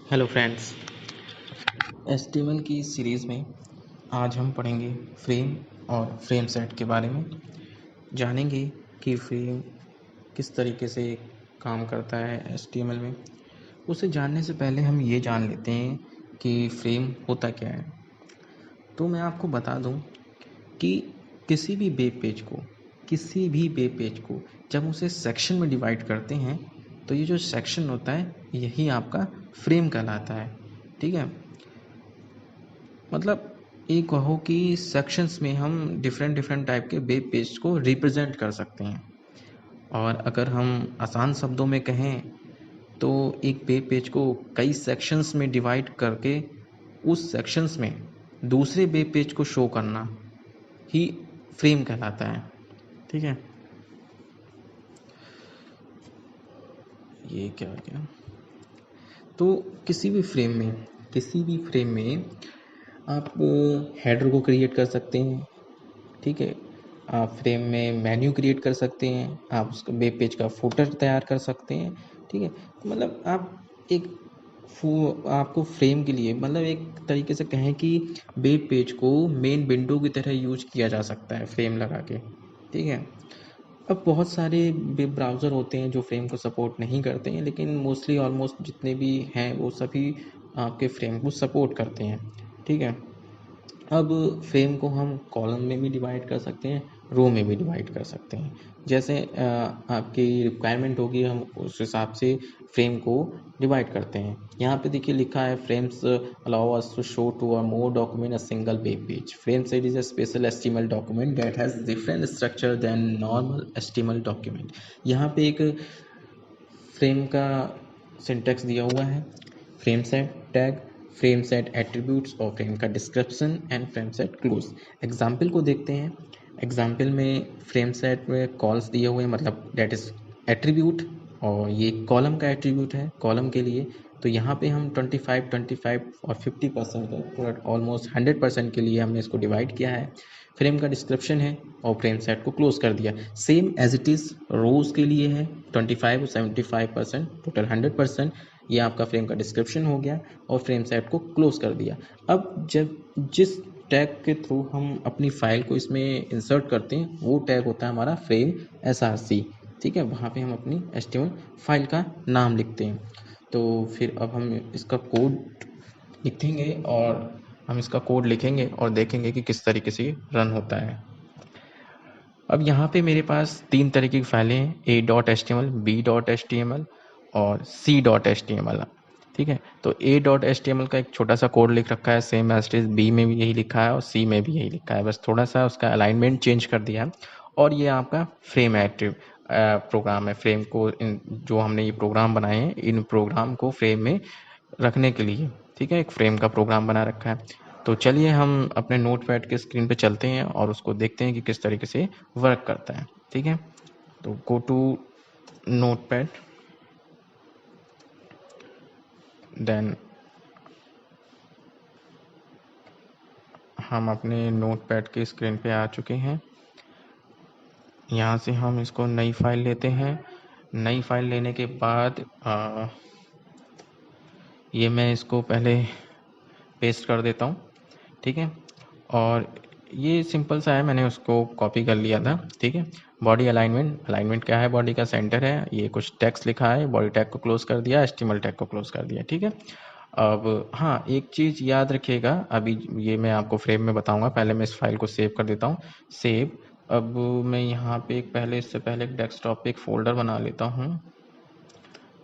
Hello friends, HTML की series में आज हम पढ़ेंगे फ्रेम और फ्रेम सेट के बारे में। जानेंगे कि फ्रेम किस तरीके से काम करता है HTML में। उसे जानने से पहले हम ये जान लेते हैं कि फ्रेम होता क्या है। तो मैं आपको बता दूं कि किसी भी वेब पेज को जब उसे सेक्शन में डिवाइड करते हैं तो ये जो सेक्शन होता है यही आपका फ्रेम कहलाता है। ठीक है, मतलब ये कहो कि सेक्शंस में हम डिफरेंट टाइप के वेब पेज को रिप्रेजेंट कर सकते हैं। और अगर हम आसान शब्दों में कहें तो एक वेब पेज को कई सेक्शंस में डिवाइड करके उस सेक्शंस में दूसरे वेब पेज को शो करना ही फ्रेम कहलाता है। ठीक है, ये क्या हो गया। तो किसी भी फ्रेम में आप हेडर को क्रिएट कर सकते हैं। ठीक है, आप फ्रेम में मेन्यू क्रिएट कर सकते हैं, आप उसका वेब पेज का फुटर तैयार कर सकते हैं। ठीक है, तो मतलब आपको फ्रेम के लिए मतलब एक तरीके से कहें कि वेब पेज को मेन विंडो की तरह यूज किया जा सकता है फ्रेम लगा के। ठीक है, अब बहुत सारे वेब ब्राउज़र होते हैं जो फ्रेम को सपोर्ट नहीं करते हैं, लेकिन मोस्टली ऑलमोस्ट जितने भी हैं वो सभी आपके फ्रेम को सपोर्ट करते हैं। ठीक है, अब फ्रेम को हम कॉलम में भी डिवाइड कर सकते हैं, रो में भी डिवाइड कर सकते हैं। जैसे आपकी रिक्वायरमेंट होगी हम उस हिसाब से फ्रेम को डिवाइड करते हैं। यहाँ पे देखिए लिखा है frames allow us to show two a more document a single web page. Frame set is a special HTML document that has different structure then normal HTML document. यहाँ पे एक फ्रेम का सिंटेक्स दिया हुआ है, frame set tag, frame set attributes और frame का description and frame set close. Example को देखते हैं। एग्जाम्पल में फ्रेम सेट में कॉल्स दिए हुए हैं, मतलब डेट इज एट्रीब्यूट, और ये कॉलम का एट्रीब्यूट है कॉलम के लिए। तो यहाँ पे हम 25 और 50% का पूरा ऑलमोस्ट 100% के लिए हमने इसको डिवाइड किया है। फ्रेम का डिस्क्रिप्शन है और फ्रेम सेट को क्लोज कर दिया। सेम एज इट इज़ रोज के लिए है, 25 और 75%, टोटल 100%। ये आपका फ्रेम का डिस्क्रिप्शन हो गया और फ्रेम सेट को क्लोज कर दिया। अब जब जिस टैग के थ्रू हम अपनी फाइल को इसमें इंसर्ट करते हैं वो टैग होता है हमारा फ्रेम SRC। ठीक है, वहाँ पे हम अपनी HTML फाइल का नाम लिखते हैं। तो फिर अब हम इसका कोड लिखेंगे और हम इसका कोड लिखेंगे और देखेंगे कि किस तरीके से रन होता है। अब यहाँ पे मेरे पास 3 तरीके की फाइलें हैं, a.html, b.html और c.html। ठीक है, तो a.html का एक छोटा सा कोड लिख रखा है, same as it is b में भी यही लिखा है और c में भी यही लिखा है, बस थोड़ा सा उसका अलाइनमेंट चेंज कर दिया है। और ये आपका फ्रेम प्रोग्राम है। फ्रेम को जो हमने ये प्रोग्राम बनाए हैं इन प्रोग्राम को फ्रेम में रखने के लिए। ठीक है, एक फ्रेम का प्रोग्राम बना रखा है। तो चलिए हम अपने नोटपैड के स्क्रीन पे चलते हैं और उसको देखते हैं कि किस तरीके से वर्क करता है। ठीक है, तो गो टू नोटपैड, देन हम अपने नोटपैड के स्क्रीन पे आ चुके हैं। यहाँ से हम इसको नई फाइल लेते हैं। नई फाइल लेने के बाद ये मैं इसको पहले पेस्ट कर देता हूँ। ठीक है, और ये सिंपल सा है, मैंने उसको कॉपी कर लिया था। ठीक है, बॉडी अलाइनमेंट क्या है, बॉडी का सेंटर है, ये कुछ टेक्स्ट लिखा है, बॉडी टैग को क्लोज कर दिया, HTML टैग को क्लोज कर दिया। ठीक है, अब हाँ एक चीज़ याद रखिएगा, अभी ये मैं आपको फ्रेम में बताऊंगा, पहले मैं इस फाइल को सेव कर देता हूँ। सेव, अब मैं यहाँ पे इससे पहले एक डेस्कटॉप पे एक फोल्डर बना लेता हूँ।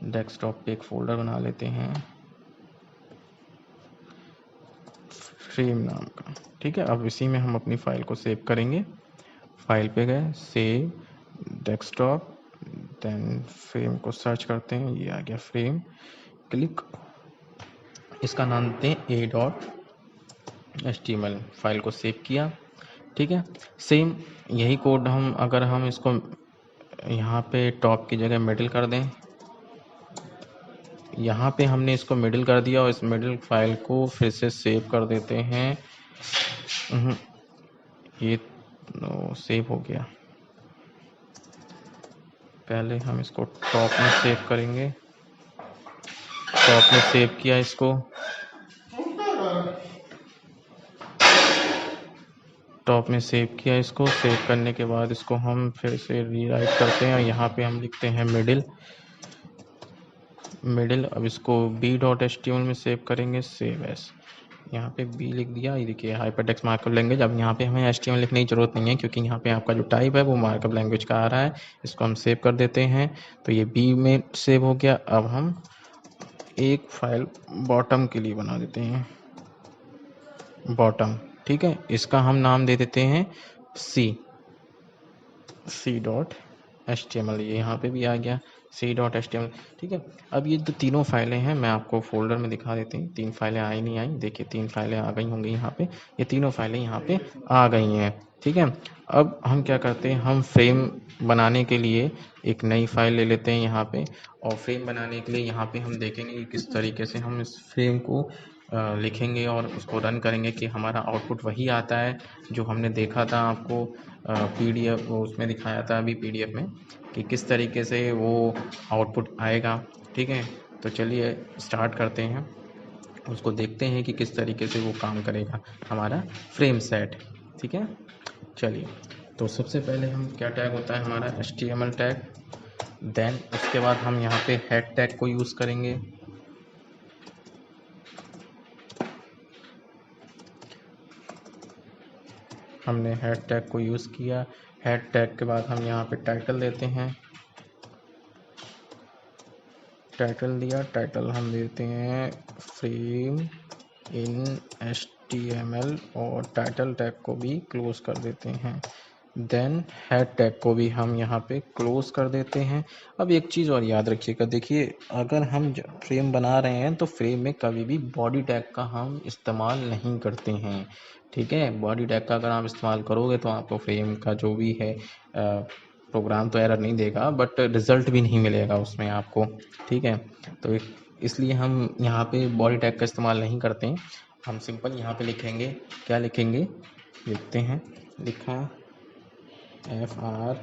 डेस्कटॉप पे एक फोल्डर बना लेते हैं फ्रेम नाम का। ठीक है, अब इसी में हम अपनी फाइल को सेव करेंगे। फाइल पे गए, सेव, डेस्कटॉप, देन फ्रेम को सर्च करते हैं, ये आ गया फ्रेम, क्लिक, इसका नाम देते हैं a.html। फाइल को सेव किया। ठीक है, सेम यही कोड अगर हम इसको यहाँ पे टॉप की जगह मिडिल कर दें, यहाँ पे हमने इसको मिडिल कर दिया और इस मिडिल फाइल को फिर से सेव कर देते हैं। ये सेव हो गया, पहले हम इसको टॉप में सेव करेंगे। टॉप में सेव किया इसको, टॉप में सेव किया इसको। सेव करने के बाद इसको हम फिर से रीराइट करते हैं और यहाँ पे हम लिखते हैं मिडिल। अब इसको b.html में सेव करेंगे, सेव एस। यहाँ पे b लिख दिया। ये देखिए हाइपरटेक्स्ट मार्कअप लैंग्वेज। अब यहाँ पे हमें HTML लिखने की ज़रूरत नहीं है क्योंकि यहाँ पे आपका जो टाइप है वो मार्कअप लैंग्वेज का आ रहा है। इसको हम सेव कर देते हैं, तो ये b में सेव हो गया। अब हम एक फाइल बॉटम के लिए बना देते हैं, बॉटम, ठीक है। इसका हम नाम दे देते हैं c.html। ये यहाँ पे भी आ गया c.html, ठीक है। अब ये जो तीनों फाइलें हैं मैं आपको फोल्डर में दिखा देती हूँ। 3 फाइलें आई नहीं आई, देखिए 3 फाइलें आ गई होंगी यहाँ पे। ये तीनों फाइलें यहाँ पे आ गई हैं, ठीक है। अब हम क्या करते हैं, हम फ्रेम बनाने के लिए एक नई फाइल ले लेते हैं यहाँ पे, और फ्रेम बनाने के लिए यहाँ पे हम देखेंगे कि किस तरीके से हम इस फ्रेम को लिखेंगे और उसको रन करेंगे कि हमारा आउटपुट वही आता है जो हमने देखा था आपको PDF उसमें दिखाया था अभी PDF में, कि किस तरीके से वो आउटपुट आएगा, ठीक है। तो चलिए स्टार्ट करते हैं, उसको देखते हैं कि किस तरीके से वो काम करेगा हमारा फ्रेम सेट, ठीक है। चलिए, तो सबसे पहले हम क्या टैग होता है हमारा HTML टैग, देन उसके बाद हम यहाँ पे हेड टैग को यूज़ करेंगे। हमने हेड टैग को यूज़ किया। हेड टैग के बाद हम यहाँ पे टाइटल देते हैं, टाइटल दिया। टाइटल हम देते हैं फ्रेम इन HTML और टाइटल टैग को भी क्लोज कर देते हैं। देन हेड टैग को भी हम यहाँ पे क्लोज कर देते हैं। अब एक चीज़ और याद रखिएगा, देखिए अगर हम फ्रेम बना रहे हैं तो फ्रेम में कभी भी बॉडी टैग का हम इस्तेमाल नहीं करते हैं, ठीक है। बॉडी टैग का अगर आप इस्तेमाल करोगे तो आपको फ्रेम का जो भी है प्रोग्राम तो एरर नहीं देगा, बट रिज़ल्ट भी नहीं मिलेगा उसमें आपको, ठीक है। तो इसलिए हम यहाँ पे बॉडी टैग का इस्तेमाल नहीं करते हैं। हम सिंपल यहाँ पे लिखेंगे, क्या लिखेंगे, लिखते हैं, लिखा FR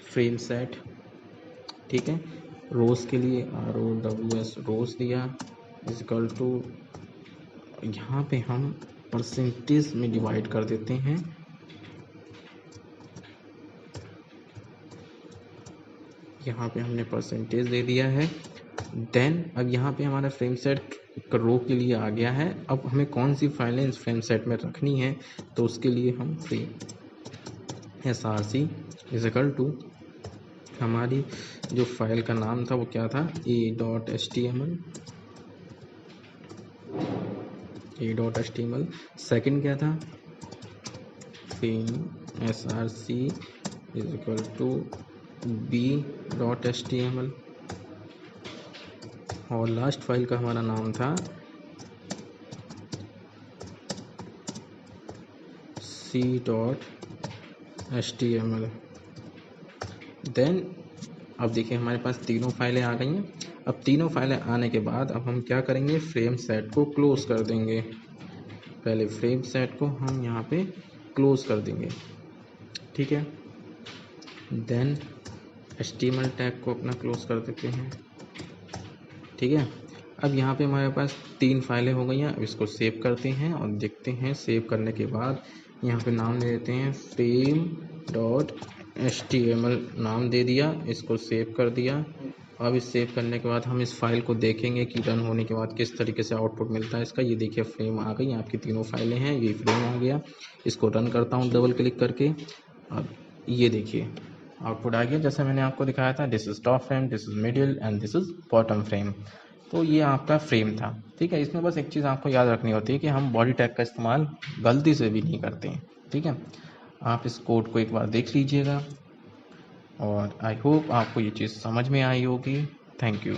फ्रेम सेट, ठीक है। रोज के लिए ROWS रोज दिया, इक्वल टू यहाँ पे हम परसेंटेज में डिवाइड कर देते हैं, यहाँ पे हमने परसेंटेज दे दिया है। देन अब यहाँ पे हमारा फ्रेम सेट रो के लिए आ गया है। अब हमें कौन सी फाइलें इस फ्रेम सेट में रखनी है, तो उसके लिए हम फ्रेम SRC इक्वल टू हमारी जो फाइल का नाम था वो क्या था, a.html। सेकंड क्या था, frame SRC equal to b.html, और लास्ट फाइल का हमारा नाम था c.html। देन अब देखिए हमारे पास तीनों फाइलें आ गई हैं। अब तीनों फाइलें आने के बाद अब हम क्या करेंगे, फ्रेम सेट को क्लोज कर देंगे। पहले फ्रेम सेट को हम यहाँ पे क्लोज कर देंगे, ठीक है। देन HTML टैग को अपना क्लोज कर देते हैं, ठीक है। अब यहाँ पे हमारे पास 3 फाइलें हो गई हैं। अब इसको सेव करते हैं और देखते हैं। सेव करने के बाद यहाँ पे नाम दे देते हैं frame.html, नाम दे दिया, इसको सेव कर दिया। अब इस सेव करने के बाद हम इस फाइल को देखेंगे कि रन होने के बाद किस तरीके से आउटपुट मिलता है इसका। ये देखिए फ्रेम आ गई, आपकी तीनों फाइलें हैं, ये फ्रेम आ गया। इसको रन करता हूँ डबल क्लिक करके। अब ये देखिए आउटपुट आ गया जैसे मैंने आपको दिखाया था, this is top frame, this is middle and this is bottom frame. तो ये आपका फ्रेम था, ठीक है। इसमें बस एक चीज़ आपको याद रखनी होती है कि हम बॉडी टैग का इस्तेमाल गलती से भी नहीं करते हैं, ठीक है। आप इस कोड को एक बार देख लीजिएगा और आई होप आपको ये चीज़ समझ में आई होगी। Thank you.